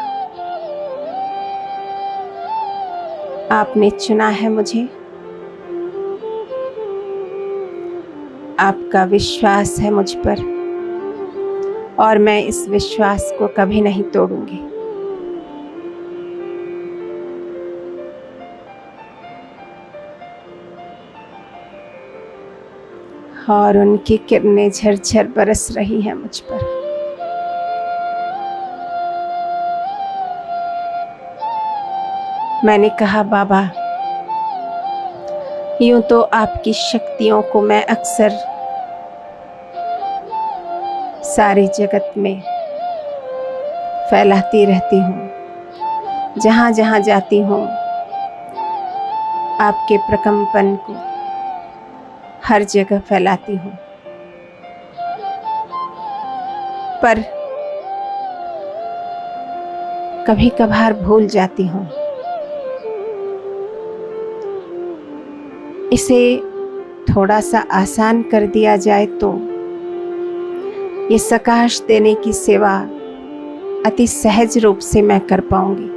आपने चुना है मुझे। आपका विश्वास है मुझ पर और मैं इस विश्वास को कभी नहीं तोड़ूंगी। और उनकी किरणें झरझर बरस रही हैं मुझ पर। मैंने कहा, बाबा, यूं तो आपकी शक्तियों को मैं अक्सर सारी जगत में फैलाती रहती हूँ। जहाँ जहाँ जाती हूँ आपके प्रकंपन को हर जगह फैलाती हूँ, पर कभी कभार भूल जाती हूँ। इसे थोड़ा सा आसान कर दिया जाए तो ये सकाश देने की सेवा अति सहज रूप से मैं कर पाऊंगी।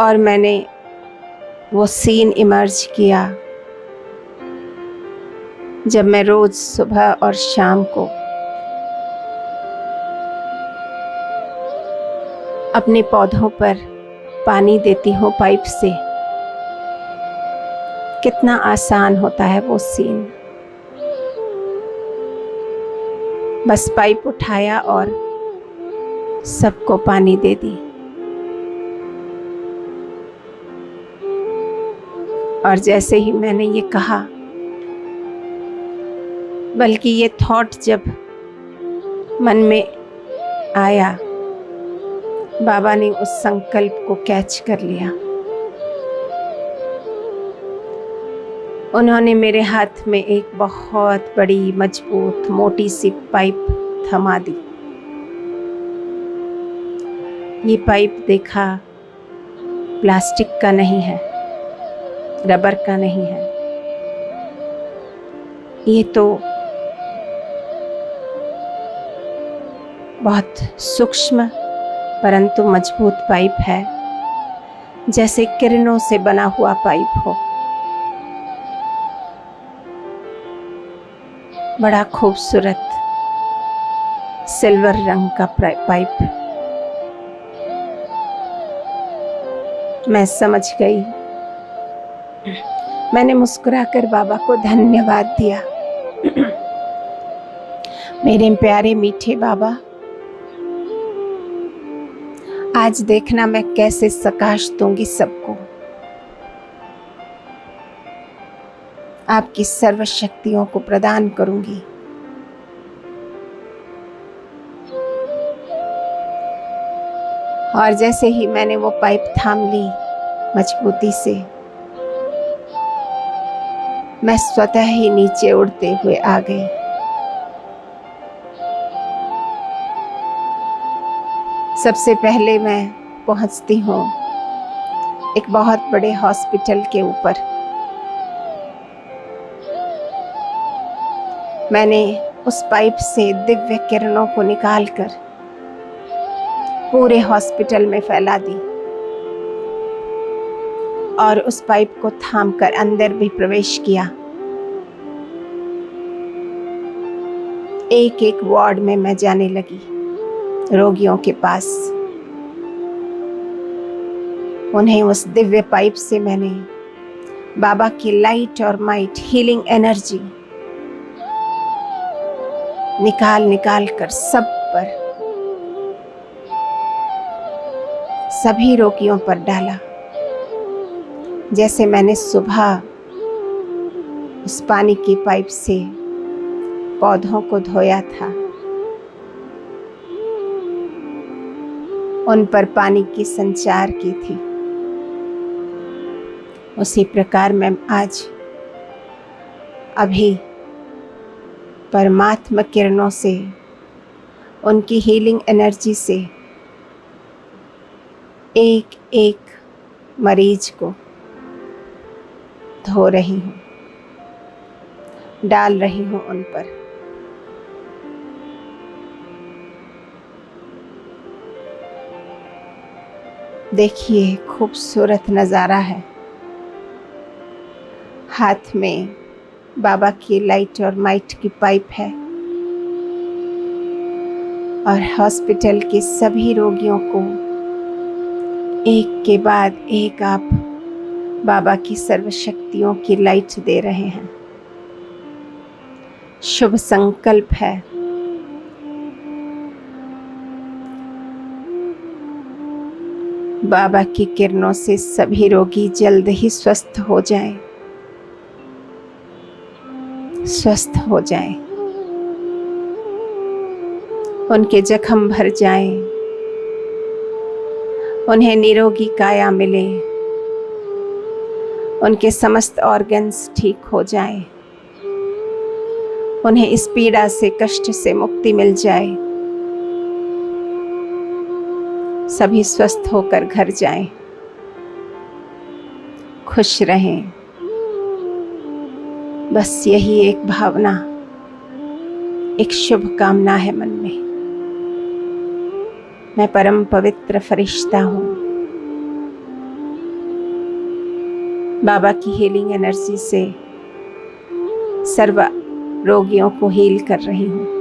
और मैंने वो सीन इमर्ज किया जब मैं रोज सुबह और शाम को अपने पौधों पर पानी देती हूँ पाइप से। कितना आसान होता है वो सीन। बस पाइप उठाया और सबको पानी दे दी। और जैसे ही मैंने ये कहा, बल्कि ये थॉट जब मन में आया, बाबा ने उस संकल्प को कैच कर लिया। उन्होंने मेरे हाथ में एक बहुत बड़ी मजबूत मोटी सी पाइप थमा दी। ये पाइप देखा प्लास्टिक का नहीं है, रबर का नहीं है, ये तो बहुत सूक्ष्म परंतु मजबूत पाइप है, जैसे किरणों से बना हुआ पाइप हो। बड़ा खूबसूरत सिल्वर रंग का पाइप। मैं समझ गई। मैंने मुस्कुराकर बाबा को धन्यवाद दिया। मेरे प्यारे मीठे बाबा, आज देखना मैं कैसे सकाश दूंगी सबको। आपकी सर्व शक्तियों को प्रदान करूंगी। और जैसे ही मैंने वो पाइप थाम ली मजबूती से, मैं स्वतः ही नीचे उड़ते हुए आ गई। सबसे पहले मैं पहुंचती हूँ एक बहुत बड़े हॉस्पिटल के ऊपर। मैंने उस पाइप से दिव्य किरणों को निकालकर पूरे हॉस्पिटल में फैला दी और उस पाइप को थामकर अंदर भी प्रवेश किया। एक एक वार्ड में मैं जाने लगी, रोगियों के पास। उन्हें उस दिव्य पाइप से मैंने बाबा की लाइट और माइट हीलिंग एनर्जी निकाल निकाल कर सब पर, सभी रोगियों पर डाला। जैसे मैंने सुबह उस पानी की पाइप से पौधों को धोया था, उन पर पानी की संचार की थी, उसी प्रकार मैं आज अभी परमात्मा किरणों से उनकी हीलिंग एनर्जी से एक एक मरीज को धो रही हूँ, डाल रही हूँ उन पर। देखिए खूबसूरत नज़ारा है। हाथ में बाबा की लाइट और माइट की पाइप है और हॉस्पिटल के सभी रोगियों को एक के बाद एक आप बाबा की सर्वशक्तियों की लाइट दे रहे हैं। शुभ संकल्प है। बाबा की किरणों से सभी रोगी जल्द ही स्वस्थ हो जाएं, स्वस्थ हो जाएं, उनके जख्म भर जाएं, उन्हें निरोगी काया मिले, उनके समस्त ऑर्गन्स ठीक हो जाएं, उन्हें इस पीड़ा से, कष्ट से मुक्ति मिल जाए, सभी स्वस्थ होकर घर जाएं, खुश रहें। बस यही एक भावना, एक शुभ कामना है मन में। मैं परम पवित्र फरिश्ता हूँ। बाबा की हीलिंग एनर्जी से सर्व रोगियों को हील कर रही हूँ।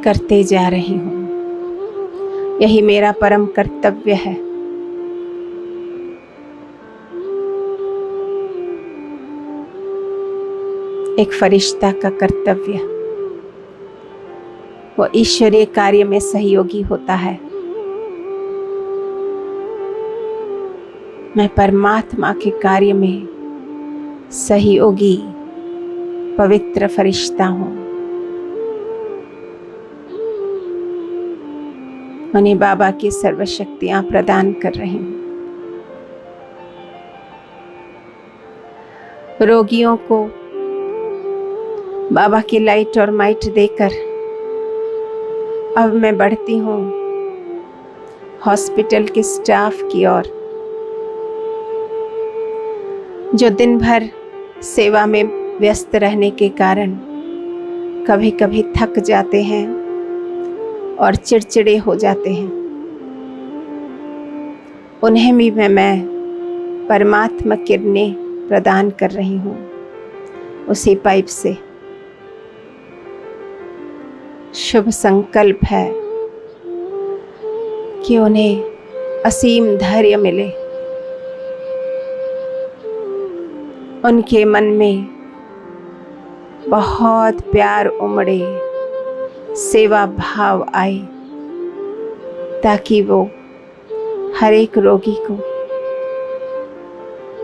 करते जा रही हूँ। यही मेरा परम कर्तव्य है। एक फरिश्ता का कर्तव्य, वो ईश्वरीय कार्य में सहयोगी होता है। मैं परमात्मा के कार्य में सहयोगी पवित्र फरिश्ता हूँ। उन्हें बाबा की सर्वशक्तियाँ प्रदान कर रही हूँ। रोगियों को बाबा की लाइट और माइट देकर अब मैं बढ़ती हूँ हॉस्पिटल के स्टाफ की ओर, जो दिन भर सेवा में व्यस्त रहने के कारण कभी कभी थक जाते हैं और चिड़चिड़े हो जाते हैं। उन्हें भी मैं परमात्मा किरणें प्रदान कर रही हूँ उसी पाइप से। शुभ संकल्प है कि उन्हें असीम धैर्य मिले, उनके मन में बहुत प्यार उमड़े, सेवा भाव आए, ताकि वो हर एक रोगी को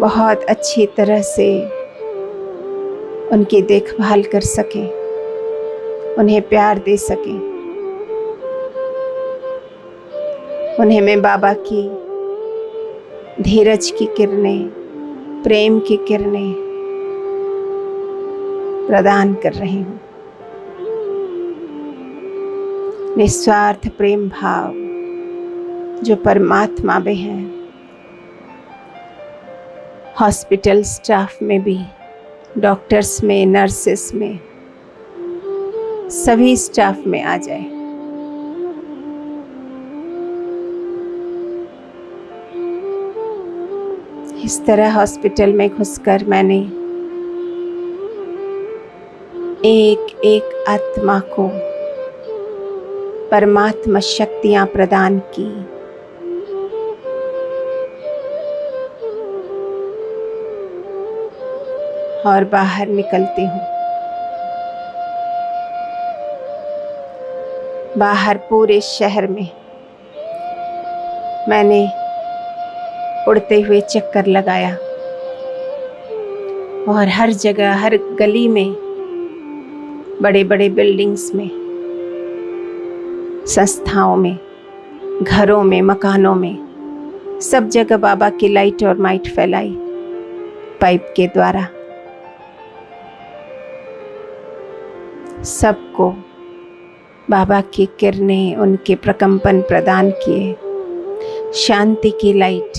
बहुत अच्छी तरह से उनकी देखभाल कर सके, उन्हें प्यार दे सके। उन्हें मैं बाबा की धीरज की किरणें, प्रेम की किरणें प्रदान कर रही हूँ। निस्वार्थ प्रेम भाव जो परमात्मा में है, हॉस्पिटल स्टाफ में भी, डॉक्टर्स में, नर्सेस में, सभी स्टाफ में आ जाए। इस तरह हॉस्पिटल में घुसकर मैंने एक एक आत्मा को परमात्मा शक्तियां प्रदान की। और बाहर निकलती हूँ। बाहर पूरे शहर में मैंने उड़ते हुए चक्कर लगाया और हर जगह, हर गली में, बड़े बड़े बिल्डिंग्स में, संस्थाओं में, घरों में, मकानों में, सब जगह बाबा की लाइट और माइट फैलाई। पाइप के द्वारा सबको बाबा की किरणें, उनके प्रकंपन प्रदान किए। शांति की लाइट,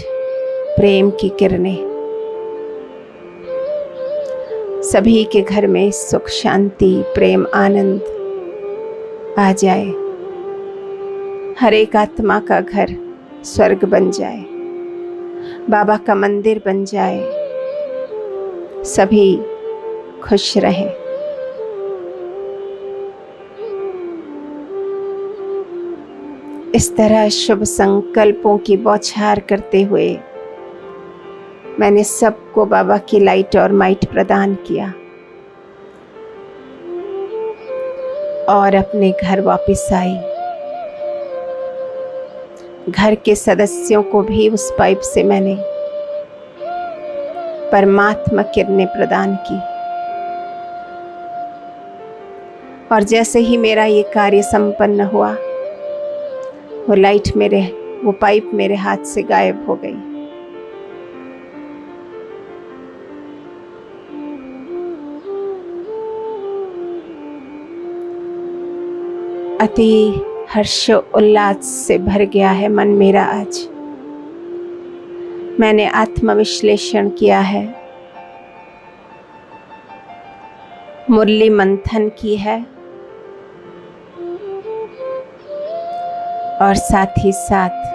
प्रेम की किरणें सभी के घर में सुख, शांति, प्रेम, आनंद आ जाए। हर एक आत्मा का घर स्वर्ग बन जाए, बाबा का मंदिर बन जाए। सभी खुश रहें। इस तरह शुभ संकल्पों की बौछार करते हुए मैंने सबको बाबा की लाइट और माइट प्रदान किया और अपने घर वापस आई। घर के सदस्यों को भी उस पाइप से मैंने परमात्मा किरणें प्रदान की। और जैसे ही मेरा ये कार्य संपन्न हुआ, वो पाइप मेरे हाथ से गायब हो गई। अति हर्ष उल्लास से भर गया है मन मेरा आज। मैंने आत्मविश्लेषण किया है, मुरली मंथन की है और साथ ही साथ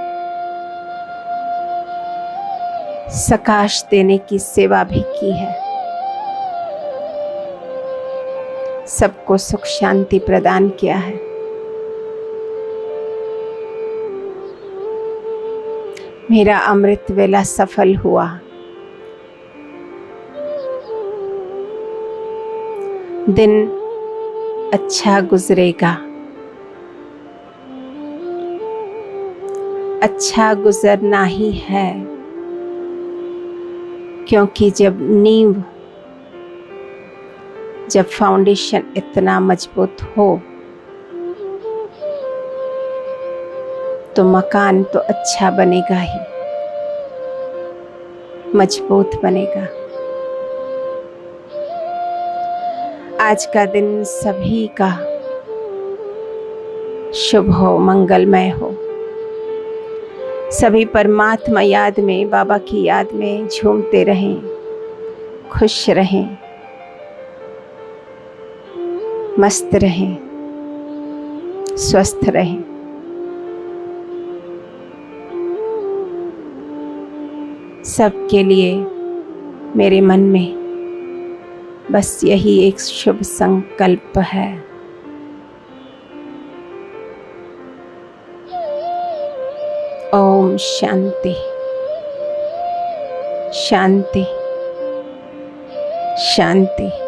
सकाश देने की सेवा भी की है। सबको सुख शांति प्रदान किया है। मेरा अमृत वेला सफल हुआ। दिन अच्छा गुजरेगा। अच्छा गुजरना ही है, क्योंकि जब फाउंडेशन इतना मजबूत हो तो मकान तो अच्छा बनेगा ही, मजबूत बनेगा। आज का दिन सभी का शुभ हो, मंगलमय हो। सभी परमात्मा याद में, बाबा की याद में झूमते रहें, खुश रहें, मस्त रहें, स्वस्थ रहें। सबके लिए मेरे मन में बस यही एक शुभ संकल्प है। ओम शांति शांति शांति।